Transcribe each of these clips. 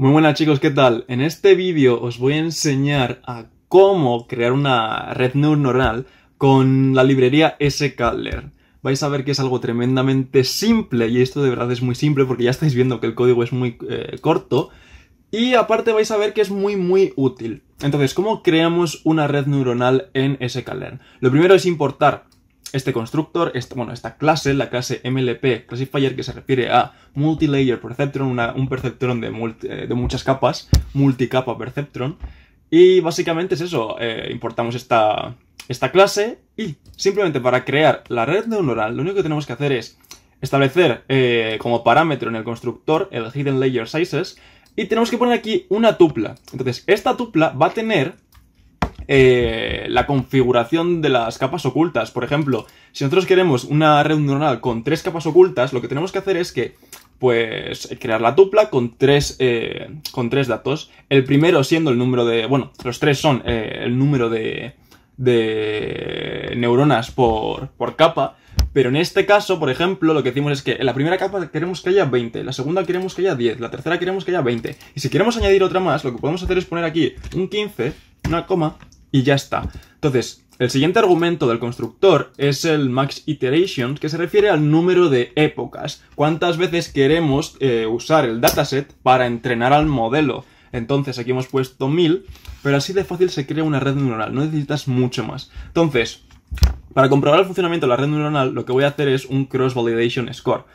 Muy buenas chicos, ¿qué tal? En este vídeo os voy a enseñar a cómo crear una red neuronal con la librería sklearn. Vais a ver que es algo tremendamente simple y esto de verdad es muy simple porque ya estáis viendo que el código es muy corto y aparte vais a ver que es muy útil. Entonces, ¿cómo creamos una red neuronal en sklearn? Lo primero es importar este constructor, esta clase, la clase MLP Classifier, que se refiere a Multilayer Perceptron, un perceptron de muchas capas, multicapa perceptron, y básicamente es eso, importamos esta clase y simplemente para crear la red neuronal lo único que tenemos que hacer es establecer como parámetro en el constructor el Hidden Layer Sizes y tenemos que poner aquí una tupla. Entonces esta tupla va a tener la configuración de las capas ocultas. Por ejemplo, si nosotros queremos una red neuronal con 3 capas ocultas, lo que tenemos que hacer es que, pues, crear la tupla con tres datos. El primero siendo el número de... Bueno, los 3 son el número de neuronas por capa. Pero en este caso, por ejemplo, lo que decimos es que en la primera capa queremos que haya 20, en la segunda queremos que haya 10, la tercera queremos que haya 20. Y si queremos añadir otra más, lo que podemos hacer es poner aquí un 15, una coma, y ya está. Entonces, el siguiente argumento del constructor es el max iteration, que se refiere al número de épocas. ¿Cuántas veces queremos usar el dataset para entrenar al modelo? Entonces, aquí hemos puesto 1000, pero así de fácil se crea una red neuronal, no necesitas mucho más. Entonces, para comprobar el funcionamiento de la red neuronal, lo que voy a hacer es un cross-validation score.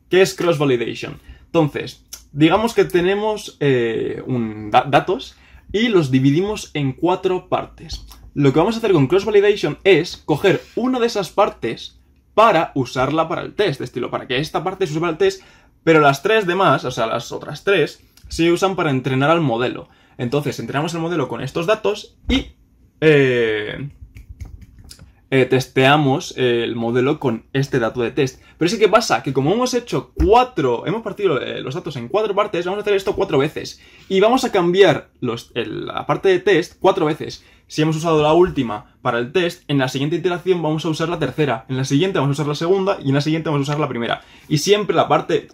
¿Qué es cross-validation? Entonces, digamos que tenemos datos y los dividimos en 4 partes. Lo que vamos a hacer con cross-validation es coger una de esas partes para usarla para el test, de estilo, para que esta parte se use para el test, pero las 3 demás, o sea, las otras 3, se usan para entrenar al modelo. Entonces, entrenamos el modelo con estos datos y testeamos el modelo con este dato de test. Pero sí que pasa que como hemos partido los datos en 4 partes, vamos a hacer esto 4 veces. Y vamos a cambiar la parte de test 4 veces. Si hemos usado la última para el test, en la siguiente iteración vamos a usar la tercera, en la siguiente vamos a usar la segunda y en la siguiente vamos a usar la primera. Y siempre la parte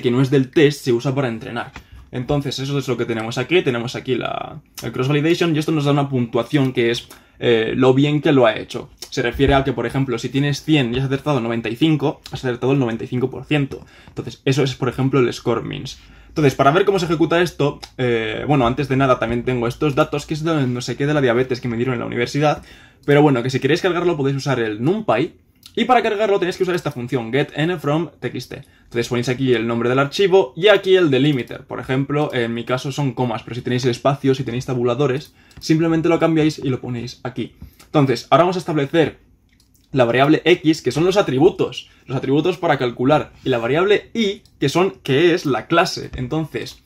que no es del test se usa para entrenar. Entonces eso es lo que tenemos aquí el cross-validation y esto nos da una puntuación que es lo bien que lo ha hecho. Se refiere a que, por ejemplo, si tienes 100 y has acertado 95, has acertado el 95%. Entonces eso es, por ejemplo, el score means. Entonces, para ver cómo se ejecuta esto, bueno, antes de nada también tengo estos datos, que es de no sé qué de la diabetes que me dieron en la universidad. Pero bueno, que si queréis cargarlo podéis usar el NumPy. Y para cargarlo tenéis que usar esta función getN_from_txt. Entonces ponéis aquí el nombre del archivo y aquí el delimiter. Por ejemplo, en mi caso son comas, pero si tenéis el espacio, si tenéis tabuladores, simplemente lo cambiáis y lo ponéis aquí. Entonces, ahora vamos a establecer la variable x, que son los atributos para calcular, y la variable y, que es la clase. Entonces,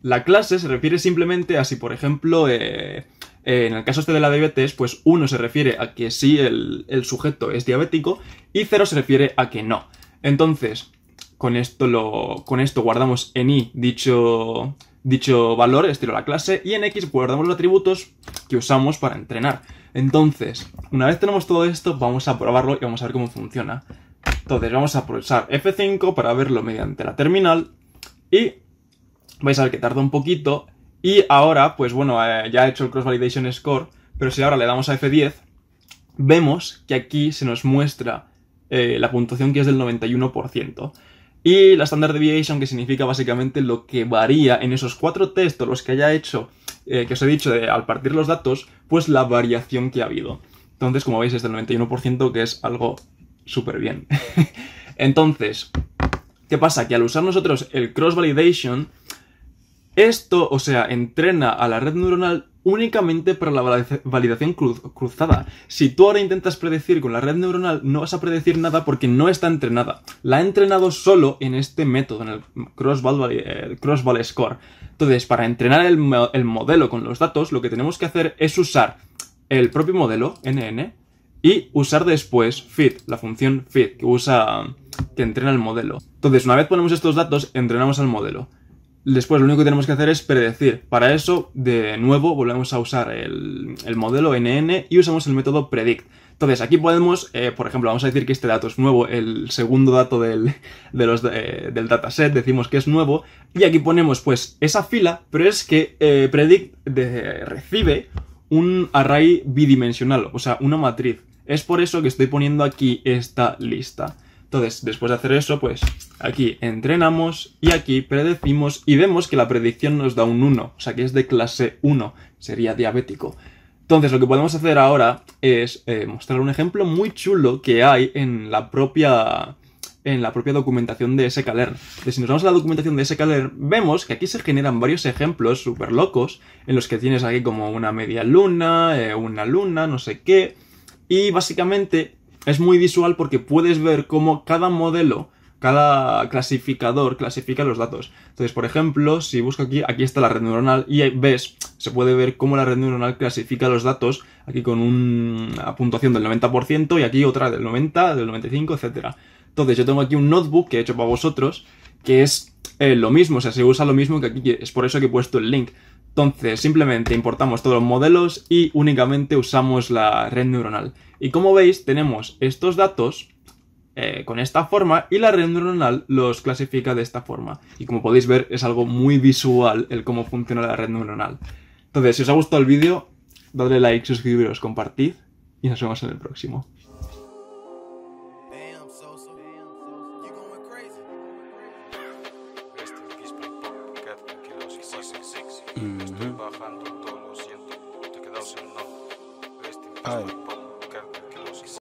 la clase se refiere simplemente a si, por ejemplo, en el caso este de la diabetes, pues 1 se refiere a que sí el sujeto es diabético y 0 se refiere a que no. Entonces, con esto guardamos en i dicho valor, estilo la clase, y en x guardamos los atributos que usamos para entrenar. Entonces, una vez tenemos todo esto, vamos a probarlo y vamos a ver cómo funciona. Entonces, vamos a pulsar F5 para verlo mediante la terminal y vais a ver que tarda un poquito. Y ahora, pues bueno, ya he hecho el cross-validation score, pero si ahora le damos a F10, vemos que aquí se nos muestra la puntuación que es del 91%. Y la standard deviation, que significa básicamente lo que varía en esos 4 textos, los que haya hecho, que os he dicho al partir los datos, pues la variación que ha habido. Entonces, como veis, es del 91%, que es algo súper bien. Entonces, ¿qué pasa? Que al usar nosotros el cross-validation, esto, o sea, entrena a la red neuronal únicamente para la validación cruzada. Si tú ahora intentas predecir con la red neuronal, no vas a predecir nada porque no está entrenada. La ha entrenado solo en este método, en el cross-val score. Entonces, para entrenar el modelo con los datos, lo que tenemos que hacer es usar el propio modelo, NN, y usar después fit, la función fit, que entrena el modelo. Entonces, una vez ponemos estos datos, entrenamos al modelo. Después lo único que tenemos que hacer es predecir. Para eso, de nuevo, volvemos a usar el modelo NN y usamos el método predict. Entonces, aquí podemos, por ejemplo, vamos a decir que este dato es nuevo, el segundo dato del dataset, decimos que es nuevo, y aquí ponemos pues esa fila, pero es que predict recibe un array bidimensional, o sea, una matriz. Es por eso que estoy poniendo aquí esta lista. Entonces, después de hacer eso, pues aquí entrenamos y aquí predecimos y vemos que la predicción nos da un 1, o sea que es de clase 1, sería diabético. Entonces, lo que podemos hacer ahora es mostrar un ejemplo muy chulo que hay en la propia documentación de sklearn. Si nos vamos a la documentación de sklearn, vemos que aquí se generan varios ejemplos súper locos, en los que tienes aquí como una media luna, una luna, no sé qué, y básicamente es muy visual porque puedes ver cómo cada modelo, cada clasificador clasifica los datos. Entonces, por ejemplo, si busco aquí está la red neuronal y ves, se puede ver cómo la red neuronal clasifica los datos, aquí con una puntuación del 90% y aquí otra del 90, del 95, etc. Entonces, yo tengo aquí un notebook que he hecho para vosotros, que es lo mismo, o sea, se usa lo mismo que aquí, es por eso que he puesto el link. Entonces, simplemente importamos todos los modelos y únicamente usamos la red neuronal. Y como veis, tenemos estos datos con esta forma y la red neuronal los clasifica de esta forma. Y como podéis ver, es algo muy visual el cómo funciona la red neuronal. Entonces, si os ha gustado el vídeo, dadle like, suscribiros, compartid y nos vemos en el próximo. Estoy bajando todo, lo siento, te quedas en no.